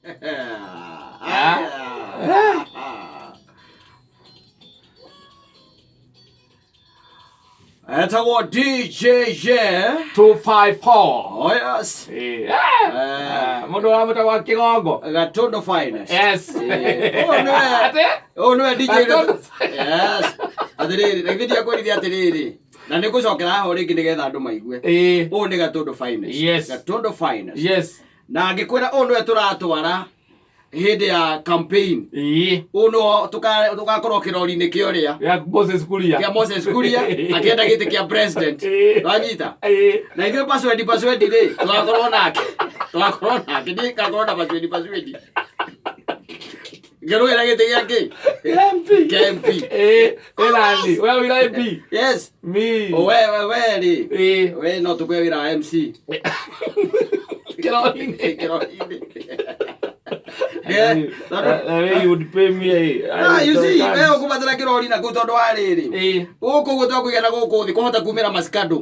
Etagwo DJ 254. Oh yes. Mundu wa mutawa kigongo. Gatondo finest. Yes. Oh no DJ. Yes. Atiriri, rekidia kweli atiriri. Na nikucokera ho ringi nigetha andu maigue. Oh ni Gatondo finest. Yes. Gatondo finest. Yes. Na ngikwira oh no turatwara hindi ya campaign. Uno tugakorwo kirori-ini kioria ya Moses Kuria. Ya Moses Kuria akienda giti kia president. Wanyita. Na ithuĩ password ri tugakorwo nake. Ndi ngakorwo na password. Ngero ira giti giake. MP. Elandi. Wewe wira MP. Yes. Me. Wewe ri. We no tukwe wira MC. Kirori-ini. Yeah, you would pay me. You see, wewe kubatara kirori na gutondo ariri. Guku gutokugena guku thi kuhota kumira masikado.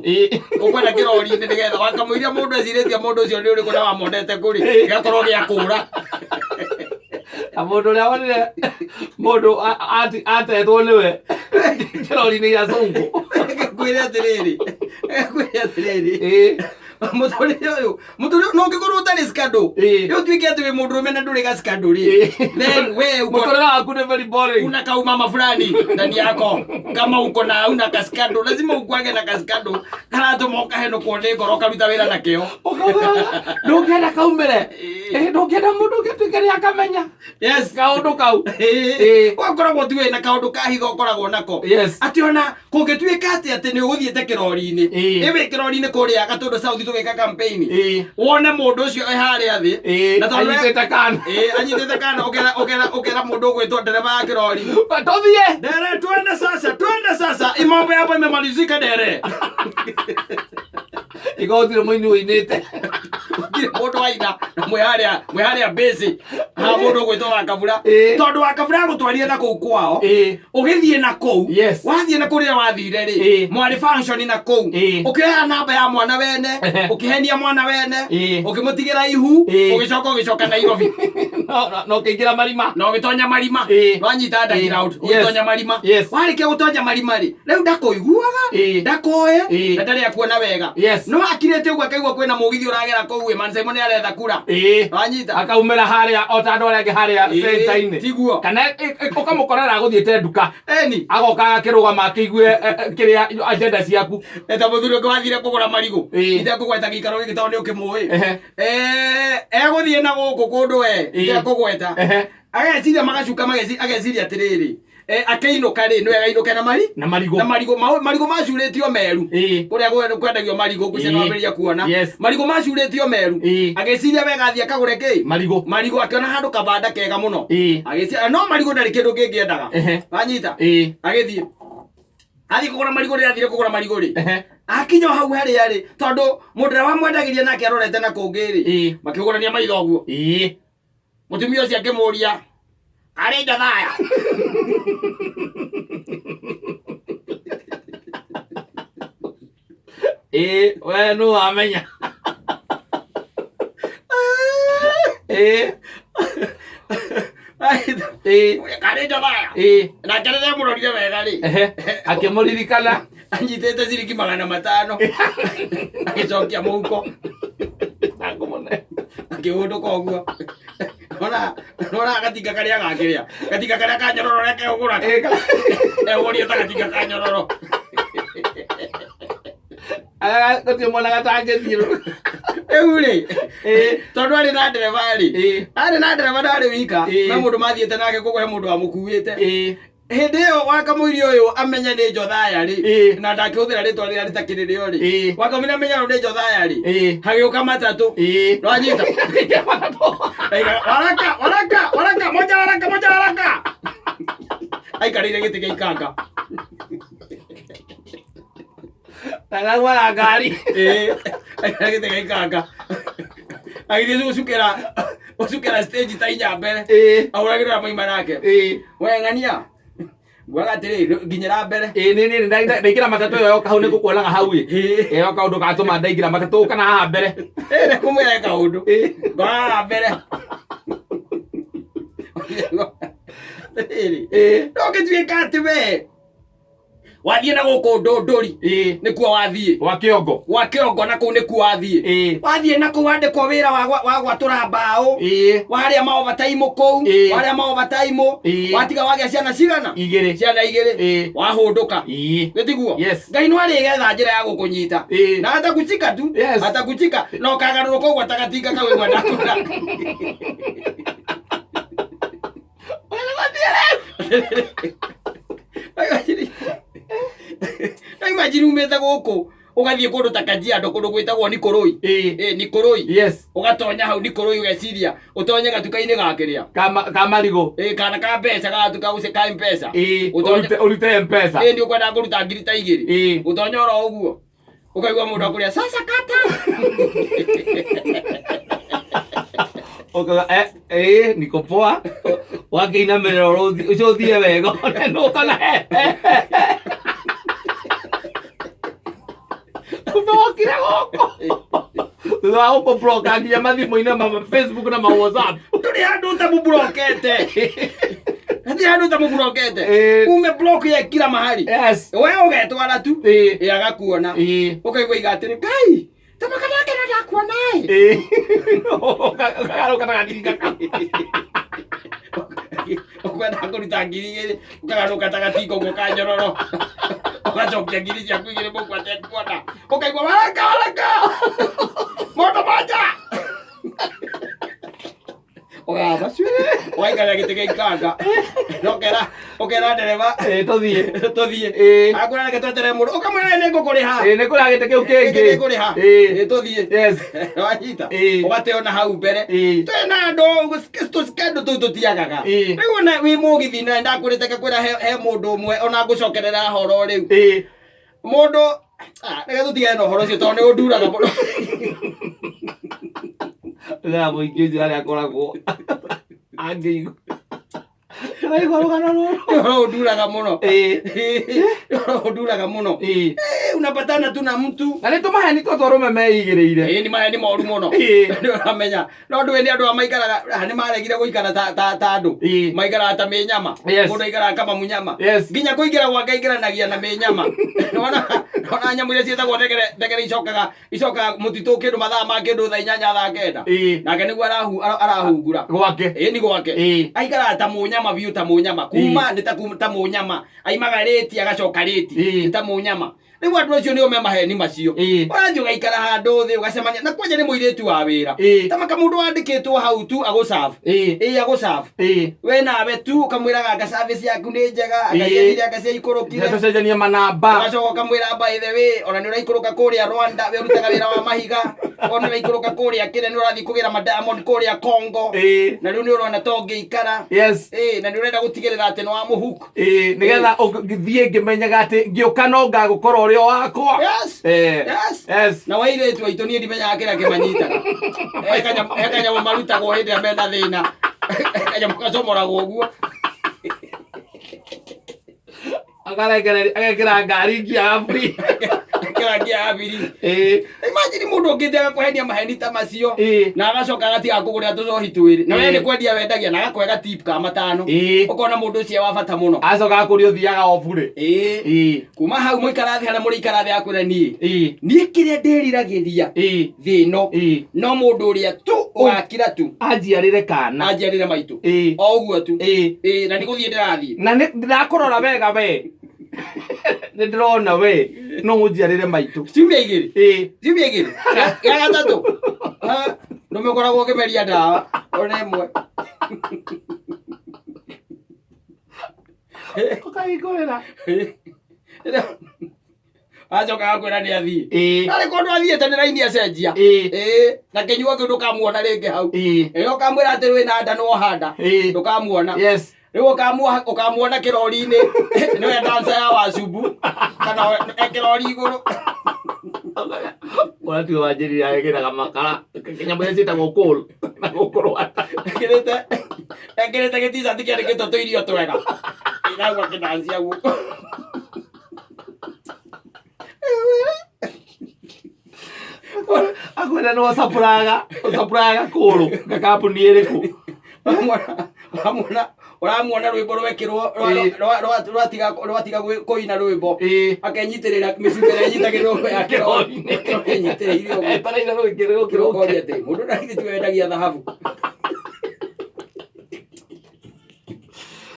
Ukwenda kirori ni nigetha wakamuiria mundu aciritie mundu ucio ni uri kuna wa mondete kuri. Gakorwo gia kura. Mundu ria wonire mundu atetwo niwe. Kirori ni ya zongo. Kwira atiriri. Muturi no ngikuru utari skado yo twike ati mundurume na nduri ga skado ri then we mutorera akune very boring unaka umama fulani ndani yako kama uko na una kaskado lazima ukwage na kaskado kana to moka heno kone goroka ruta wira na kio no ngenda kaumire no ngenda mundu gitwike ri akamenya yes kaundu kau wakoragwo tuwe na kaundu kahitho koragwo nako ati ona kungitwika ati ni uguthiete kirori-ini iwe kirori-ini kuria Gatondo South tugeka campaign wone mundu ucio haria thi na anyitete kana anyitete kana okera mundu gwitwo ndereba ya kirori tothie dere twende sasa imambo yapo imemalizika dere igothire muini uinite mundu waina na mwiharia busy ha mundu gwitwo Wakabura tondu Wakabura gutwarire na kuu kwao ugithie na kuu wathie na kuria wathire ri mwari function na kuu ukihea namba ya mwana wene ukihenia mwana wene ukimutigira ihu ugicoka Nairobi no kingira marima no gitonya marima wanyita underground gitonya marima warike gutonya marima ri riu ndakuiguaga ndakoe na ndari akuona wega no akirete ugwa kaigua kwina mugithi uragera kuu Mansaimo ni aretha kura wanyita akaumira haria otando arenge haria center-ini tiguo kana ukamukorera guthiete nduka agoka akirugama akigue kiria agenda ciaku eta muthuri ngo wathire kugura marigo ite kugweta gikaro giki tondu ukimui guthie na guku kundu we ite kugweta ageciria magacuka ageciria atiriri akeinuka ri no againuka na marigo macuritio meru kuria kwendagio marigo kucia nomeria kuona marigo macuritio meru ageciria wega thia kagure ki marigo akiona handu kabanda kega muno ageciria no marigo ndari kindu kingiendaga wanyita agithie athi kugura marigo ri athire kugura marigo ri akinya hau haria ri tondu mundu wa mwendagiria nake arorete na kungiri makigurania maitho guo mutumia ucio akimuria ari njathaya we no amenya kari njathaya na kerere murorie wega ri akimuririkana anyitete ciringi 500 agicokia muhuko akiunduka uguo nora gatinga karia gakiria gatinga karia kanyororo reke ugura eworie ta gatinga kanyororo gati mwana gatangethiro eure tondu ari na ndereva ndari wika na mundu mathiete nake kuguhe mundu amukuite hindi iyo wakamuirio uyu amenya ni njothaya ri na ndakihuthira ritwa rira ritakiririo ri wakamenya amenya ni njothaya ri hagiuka matatu rwanyita waraka moja waraka aikarire giti giikanga tagagwara ngari aikarire giti giikanga agithie ucukira stage ta inya mbere auragirira maima nake we ng'ania gwaga atiri nginyira mbere ni ndaikira matatu yo kahau ni gukuonaga hau yo kaundu gatuma ndaikira matatu kana haha mbere kumwira kaundu ba mbere no gituika ati we wathie na guku ndondori nikuo wathie wa kiongo na kuu nikuo wathie na kuu andikwo wira wa gwatura mbao waria maovertime kou waria maovertime watiga wagia ciana cigana ciana igiri wahunduka gitiguo ngai no arigetha njira ya gukunyita na atakuchika tu atakuchika no kagaruruka ugwa tagatinga kawe gwenda kura imagine umete guku ugathie kundu ta Kajiado kundu gwitagwo ni kurui ni kurui ugatonya hau ni kurui ugeciria utonye gatuka-ini gakiria kamarigo kana ka mbeca gatuka uce ka mpesa urute mpesa ndio kwenda kuruta ngiri ta igiri utonya oro uguo ukaigwa mundu akuria sasa kata oka niko poa wakina merero ucio thie wega no kana kumewakira goko thutha uko bloka nginya mathimu-inĩ ma Facebook na ma WhatsApp turi andu ta mublokete ati andu ta mublokete ume block ya kila mahali wewe ugetwara tu agakuona ukaigwa igatiri kai tamakana kana ndakuona ukagaruka tagatinga ukwenda kuruta ngiri igiri ukagaruka tagatinga uguo kanyororo ugacokia ngiri ciaku igiri muku atekuona ukaigwa waraka moto maja bacue waikara gite gikanga okera ndereva tuthie akura reke twetere mundu ukamwira ni ngukuriha ni kura gite kiu kingi ngukuriha tuthie wanyita ugateona hau mbere twina andu tusikendo tu tutiagaga riu na wi mugithi na ndakurite kwira he mundu umwe ona ngucokerera horo riu mundu reke tutigane na horo cio tondu ni unduraga muno la muingizi wale akoragwo angiigu aigwa rugano ruru nduraga muno unapatana tu na mtu na nitumahe niko twarume meigiriire ni maheni moru muno uramenya no ndu ni andu amaikaraga ni maregire guikara ta andu maikara ta menyama mundu aikara kama munyama nginya kuingira gwake ingiranagia na menyama nona nyamu iria cietagwo ndegere icokaga mutitu kindu mathaa ma kindu thaa 8 thaa 9 nake niguo arahungura gwake ni gwake aikara ta munyama biu ta munyama kuma ni ta munyama aimaga reti agacoka reti ni ta munyama riu andu acio nio me maheni macio urathie ugaikara handu thi ugacemania na kwanja ni muiritu wa wira tamaka mundu wandikitwo hau tu agusafu agusafu we nawe tu ukamwiraga nga service yaku ni njega agaithira agacia ikurukire tucenjania manamba ugacoka ukamwira by the way ona ni uraikuruka kuria Rwanda we urutaga wira wa mahiga ona ni uraikuruka kuria kire ni urathie kugira Diamond kuria Congo na riu ni urona tonge ikara na ni urenda gutigirira ati no amuhuku nigetha ngithie ngimenyaga ati ngiuka no ngagukorwo rio wakwa na wairetu aitu ni ndimenyaga kira kimanyitaga ekanya marutagwo hindi mena thina ekanya mukacomoragwo uguo agekira ngari ngia aburi imagine mundu ngite agakuhenia maheni ta macio na agacoka agatiga kugurira tucohi twiri na we ni kwendia wendagia na agakwega tip ka matano ukona mundu ucio wa bata muno acoka akuri uthiaga oburi kuma hau muikara thi hana muri ikara thi akwira nie kiria ndiriragiria thino no mundu uria tu ugakira tu anjiarire kana anjiarire maitu o uguo tu na ni guthie ndirathie na ndirakurora wega we ndirona we no unjiarire maitu ciumia igiri ya gatatu no mekoragwo ukimeria ndawa ona imwe ukaikorera acoka akwira ni athie nari kondu athiete ni raini acenjia na kinyua kiu ndukamuona ringi hau ukamwira ati wina nda no handa ndukamuona riu ukamuona kirori-ini niwe dancer ya wacubu kana kirori iguru uratiga wanjirire agekiraga makara kinyamu iria ciĩtagwo kũl na gũkũ Rwanda ekĩrĩte gĩti-shirt kĩandĩkĩtwo tũirio twega ĩrauga kĩdancia guoko akwenda nĩ ũcapũraga kũlũ gakambuni ĩrĩkũ Uramuona rwimbo rwekirwo rwatiga kuina rwimbo akenyitirira micukere nyitagirwo yake nyitire irio etaraira rwikirwo kiroko ati mundu ndagithitwe endagia thahabu